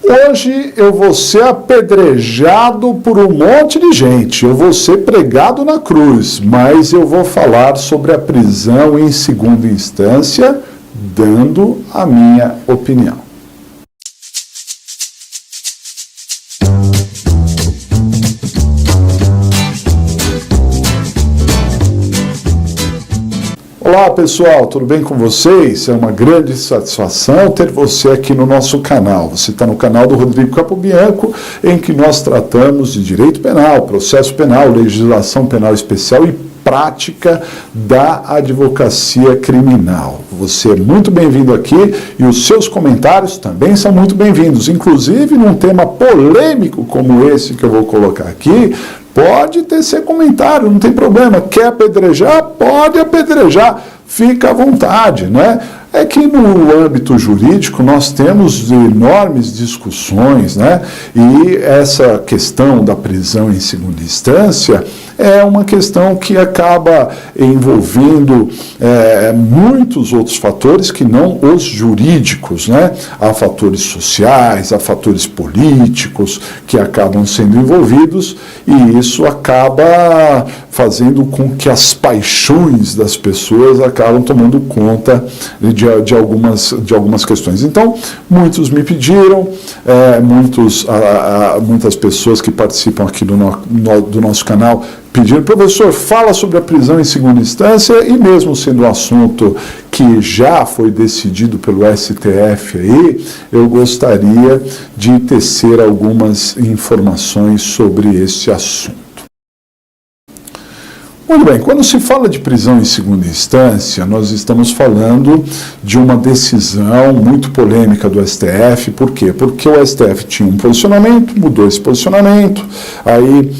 Hoje eu vou ser apedrejado por um monte de gente, eu vou ser pregado na cruz, mas eu vou falar sobre a prisão em segunda instância, dando a minha opinião. Olá pessoal, tudo bem com vocês? É uma grande satisfação ter você aqui no nosso canal. Você está no canal do Rodrigo Capobianco, em que nós tratamos de direito penal, processo penal, legislação penal especial e prática da advocacia criminal. Você é muito bem-vindo aqui e os seus comentários também são muito bem-vindos. Inclusive, num tema polêmico como esse que eu vou colocar aqui, pode ter seu comentário, não tem problema. Quer apedrejar? Pode apedrejar. Fica à vontade, né? É que no âmbito jurídico nós temos enormes discussões, né? E essa questão da prisão em segunda instância é uma questão que acaba envolvendo muitos outros fatores que não os jurídicos, né? Há fatores sociais, há fatores políticos que acabam sendo envolvidos e isso acaba fazendo com que as paixões das pessoas acabam tomando conta de algumas questões. Então, muitos me pediram, muitas pessoas que participam aqui do nosso canal pediram, professor, fala sobre a prisão em segunda instância, e mesmo sendo um assunto que já foi decidido pelo STF aí, eu gostaria de tecer algumas informações sobre esse assunto. Muito bem, quando se fala de prisão em segunda instância, nós estamos falando de uma decisão muito polêmica do STF. Por quê? Porque o STF tinha um posicionamento, mudou esse posicionamento, aí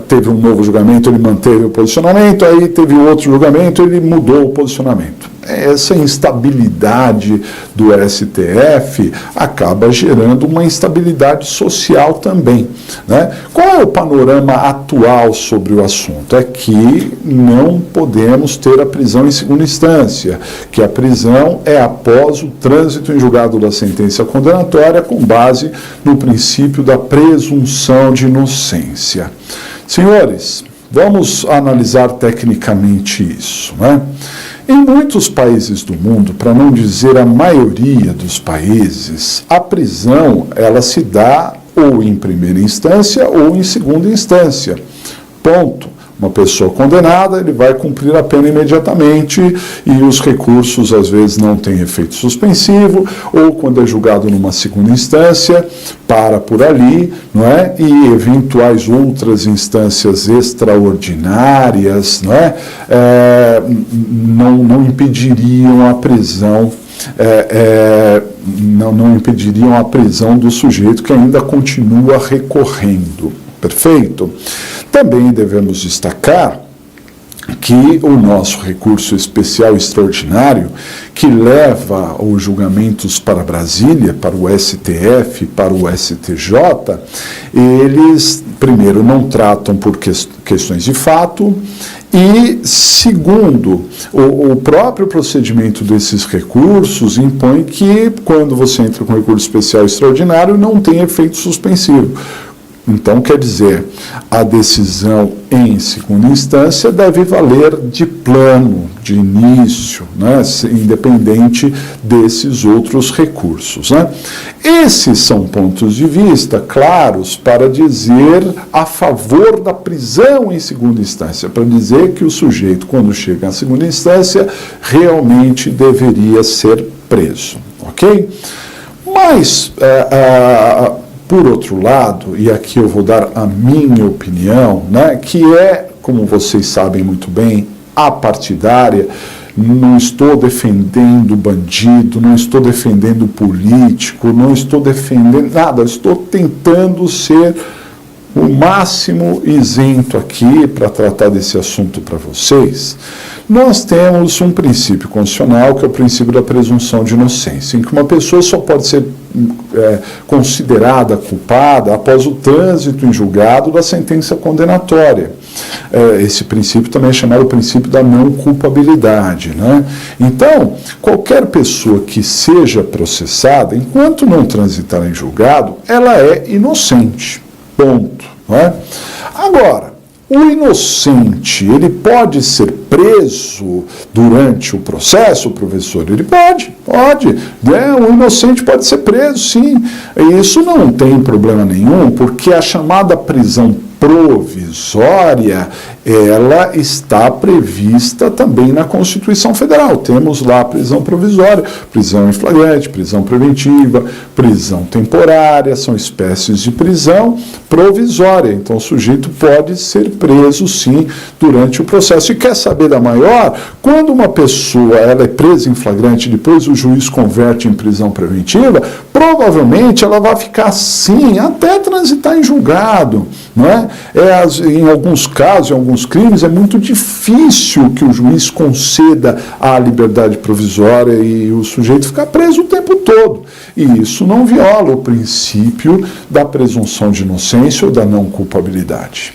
teve um novo julgamento, ele manteve o posicionamento, aí teve outro julgamento, ele mudou o posicionamento. Essa instabilidade do STF acaba gerando uma instabilidade social também, né? Qual é o panorama atual sobre o assunto? É que não podemos ter a prisão em segunda instância, que a prisão é após o trânsito em julgado da sentença condenatória com base no princípio da presunção de inocência. Senhores, vamos analisar tecnicamente isso, né? Em muitos países do mundo, para não dizer a maioria dos países, a prisão ela se dá ou em primeira instância ou em segunda instância. Ponto. Uma pessoa condenada, ele vai cumprir a pena imediatamente e os recursos às vezes não têm efeito suspensivo, ou quando é julgado numa segunda instância, para por ali, não é? E eventuais outras instâncias extraordinárias, não é? Não impediriam a prisão, não impediriam a prisão do sujeito que ainda continua recorrendo. Perfeito? Também devemos destacar que o nosso recurso especial extraordinário, que leva os julgamentos para Brasília, para o STF, para o STJ, eles, primeiro, não tratam por questões de fato, e, segundo, o próprio procedimento desses recursos impõe que, quando você entra com recurso especial extraordinário, não tem efeito suspensivo. Então, quer dizer, a decisão em segunda instância deve valer de plano, de início, né, independente desses outros recursos, né? Esses são pontos de vista claros para dizer a favor da prisão em segunda instância, para dizer que o sujeito, quando chega à segunda instância, realmente deveria ser preso, ok? Mas, por outro lado, e aqui eu vou dar a minha opinião, né, que é, como vocês sabem muito bem, apartidária. Não estou defendendo bandido, não estou defendendo político, não estou defendendo nada, estou tentando ser o máximo isento aqui para tratar desse assunto para vocês, nós temos um princípio constitucional, que é o princípio da presunção de inocência, em que uma pessoa só pode ser considerada culpada após o trânsito em julgado da sentença condenatória. Esse princípio também é chamado princípio da não culpabilidade, né? Então, qualquer pessoa que seja processada, enquanto não transitar em julgado, ela é inocente, ponto, não é? Agora, o inocente, ele pode ser preso durante o processo, professor? Ele pode. O inocente pode ser preso, sim. Isso não tem problema nenhum, porque a chamada prisão provisória, ela está prevista também na Constituição Federal. Temos lá a prisão provisória, prisão em flagrante, prisão preventiva, prisão temporária, são espécies de prisão provisória. Então o sujeito pode ser preso, sim, durante o processo. E quer saber da maior? Quando uma pessoa ela é presa em flagrante, depois o juiz converte em prisão preventiva, provavelmente ela vai ficar assim até transitar em julgado, não é? Em alguns casos, em alguns crimes, é muito difícil que o juiz conceda a liberdade provisória e o sujeito ficar preso o tempo todo. E isso não viola o princípio da presunção de inocência ou da não culpabilidade.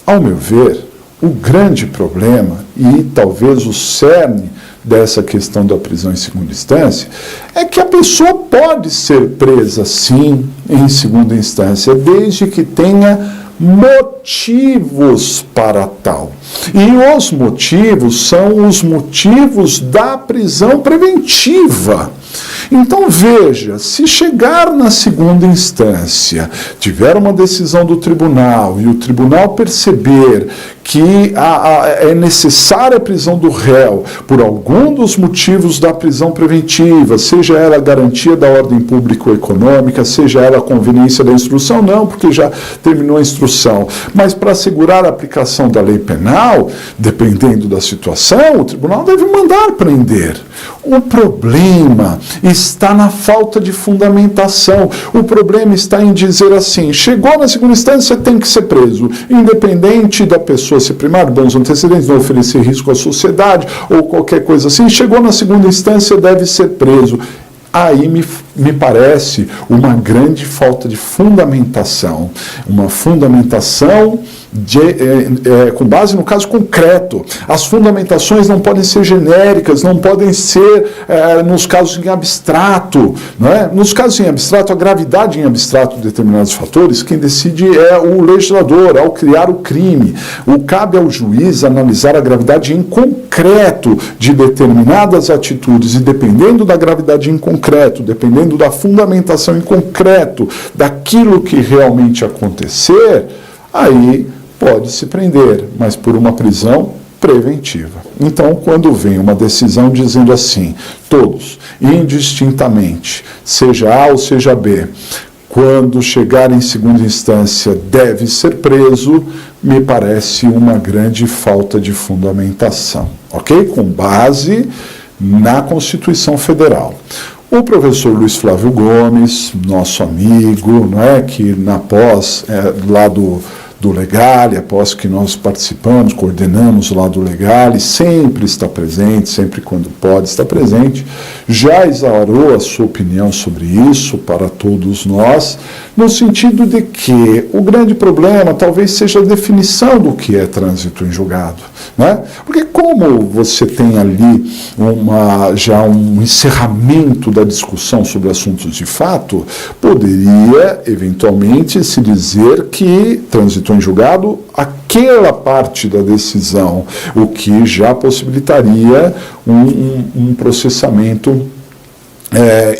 Ao meu ver, o grande problema, e talvez o cerne dessa questão da prisão em segunda instância, é que a pessoa pode ser presa, sim, em segunda instância, desde que tenha motivos para tal. E os motivos são os motivos da prisão preventiva. Então veja, se chegar na segunda instância, tiver uma decisão do tribunal e o tribunal perceber que é necessária a prisão do réu por algum dos motivos da prisão preventiva, seja ela a garantia da ordem pública ou econômica, seja ela a conveniência da instrução, não, porque já terminou a instrução, mas para assegurar a aplicação da lei penal, dependendo da situação, o tribunal deve mandar prender. O problema está na falta de fundamentação. O problema está em dizer assim, chegou na segunda instância, tem que ser preso, independente da pessoa ser primário, bons antecedentes, não oferecer risco à sociedade ou qualquer coisa assim, chegou na segunda instância, deve ser preso. Aí me parece uma grande falta de fundamentação, uma fundamentação com base no caso concreto. As fundamentações não podem ser genéricas, não podem ser nos casos em abstrato, não é? Nos casos em abstrato, a gravidade em abstrato de determinados fatores, quem decide é o legislador, ao criar o crime. Cabe ao juiz analisar a gravidade em concreto de determinadas atitudes, e dependendo da gravidade em concreto, dependendo da fundamentação em concreto daquilo que realmente acontecer, aí pode se prender, mas por uma prisão preventiva. Então, quando vem uma decisão dizendo assim, todos, indistintamente, seja A ou seja B, quando chegar em segunda instância deve ser preso, me parece uma grande falta de fundamentação, ok? Com base na Constituição Federal. O professor Luiz Flávio Gomes, nosso amigo, não é, que na pós lá do Legale, após que nós participamos, coordenamos lá do Legale, sempre está presente, sempre quando pode está presente, já exarou a sua opinião sobre isso para todos nós, no sentido de que o grande problema talvez seja a definição do que é trânsito em julgado, né? Porque como você tem ali já um encerramento da discussão sobre assuntos de fato, poderia eventualmente se dizer que trânsito em julgado aquela parte da decisão, o que já possibilitaria um processamento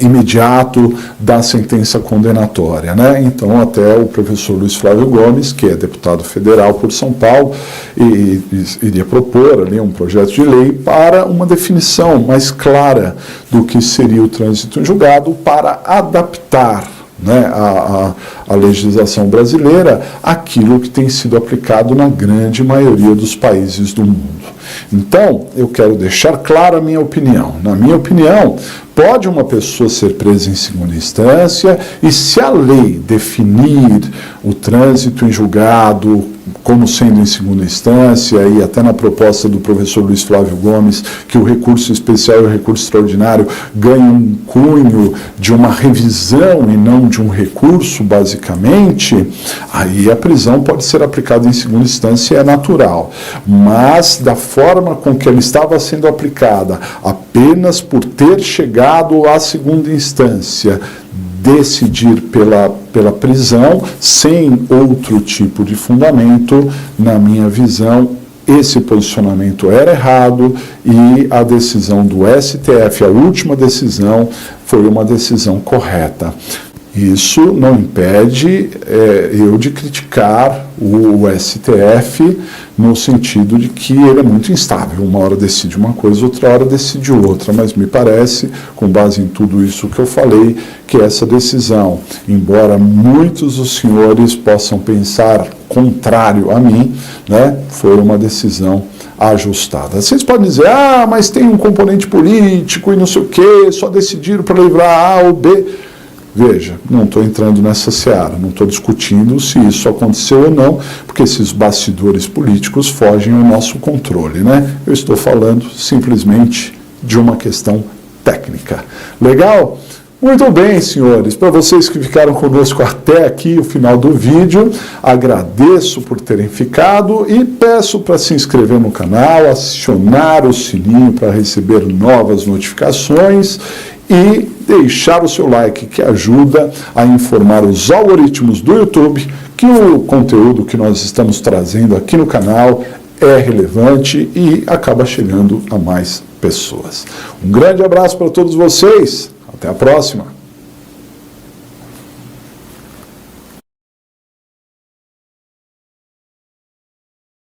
imediato da sentença condenatória, né? Então, até o professor Luiz Flávio Gomes, que é deputado federal por São Paulo, iria propor ali um projeto de lei para uma definição mais clara do que seria o trânsito em julgado, para adaptar, né, a legislação brasileira àquilo que tem sido aplicado na grande maioria dos países do mundo. Então, eu quero deixar clara a minha opinião. Na minha opinião, pode uma pessoa ser presa em segunda instância e se a lei definir o trânsito em julgado como sendo em segunda instância, e até na proposta do professor Luiz Flávio Gomes, que o recurso especial e o recurso extraordinário ganham um cunho de uma revisão e não de um recurso, basicamente, aí a prisão pode ser aplicada em segunda instância, é natural. Mas, da forma com que ela estava sendo aplicada, apenas por ter chegado à segunda instância, decidir pela prisão, sem outro tipo de fundamento, na minha visão, esse posicionamento era errado e a decisão do STF, a última decisão, foi uma decisão correta. Isso não impede eu de criticar o STF no sentido de que ele é muito instável. Uma hora decide uma coisa, outra hora decide outra, mas me parece, com base em tudo isso que eu falei, que essa decisão, embora muitos dos senhores possam pensar contrário a mim, né, foi uma decisão ajustada. Vocês podem dizer, mas tem um componente político e não sei o quê, só decidiram para livrar A ou B. Veja, não estou entrando nessa seara, não estou discutindo se isso aconteceu ou não, porque esses bastidores políticos fogem ao nosso controle, né? Eu estou falando simplesmente de uma questão técnica. Legal? Muito bem, senhores. Para vocês que ficaram conosco até aqui, o final do vídeo, agradeço por terem ficado e peço para se inscrever no canal, acionar o sininho para receber novas notificações e deixar o seu like, que ajuda a informar os algoritmos do YouTube que o conteúdo que nós estamos trazendo aqui no canal é relevante e acaba chegando a mais pessoas. Um grande abraço para todos vocês, até a próxima!